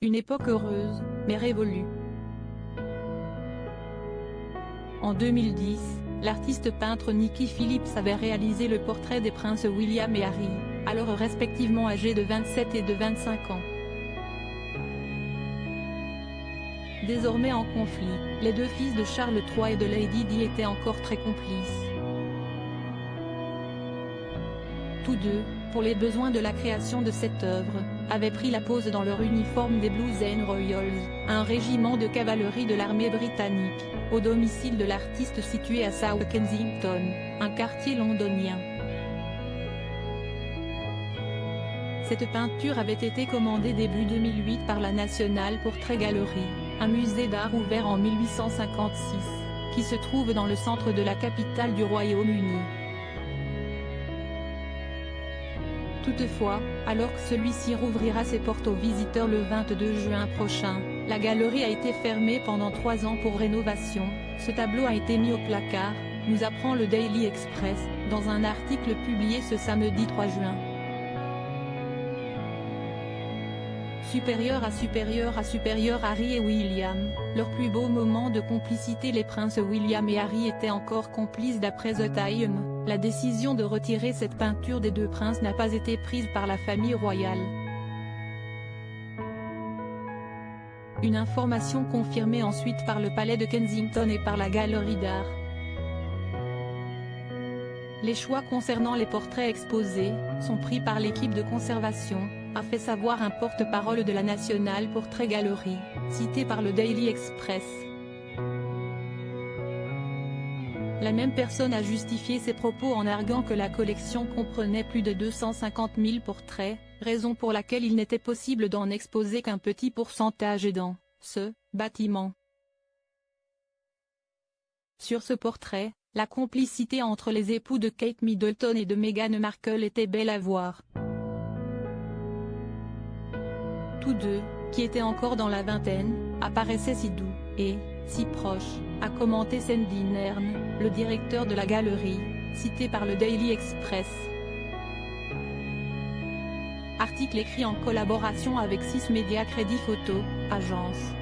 Une époque heureuse, mais révolue. En 2010, l'artiste peintre Nikki Phillips avait réalisé le portrait des princes William et Harry, alors respectivement âgés de 27 et de 25 ans. Désormais en conflit, les deux fils de Charles III et de Lady Di étaient encore très complices. Tous deux, pour les besoins de la création de cette œuvre, avaient pris la pose dans leur uniforme des Blues and Royals, un régiment de cavalerie de l'armée britannique, au domicile de l'artiste situé à South Kensington, un quartier londonien. Cette peinture avait été commandée début 2008 par la National Portrait Gallery, un musée d'art ouvert en 1856, qui se trouve dans le centre de la capitale du Royaume-Uni. Toutefois, alors que celui-ci rouvrira ses portes aux visiteurs le 22 juin prochain, la galerie a été fermée pendant 3 ans pour rénovation. Ce tableau a été mis au placard, nous apprend le Daily Express, dans un article publié ce samedi 3 juin. Supérieur à supérieur Harry et William, leur plus beau moment de complicité. Les princes William et Harry étaient encore complices d'après The Time. La décision de retirer cette peinture des deux princes n'a pas été prise par la famille royale. Une information confirmée ensuite par le palais de Kensington et par la galerie d'art. Les choix concernant les portraits exposés sont pris par l'équipe de conservation, a fait savoir un porte-parole de la National Portrait Gallery, cité par le Daily Express. La même personne a justifié ses propos en arguant que la collection comprenait plus de 250 000 portraits, raison pour laquelle il n'était possible d'en exposer qu'un petit pourcentage dans ce bâtiment. Sur ce portrait, la complicité entre les époux de Kate Middleton et de Meghan Markle était belle à voir. Tous deux, qui étaient encore dans la vingtaine, apparaissaient si doux et si proches, a commenté Sandy Nairn, le directeur de la galerie, cité par le Daily Express. Article écrit en collaboration avec 6 Media Crédit Photo, agence.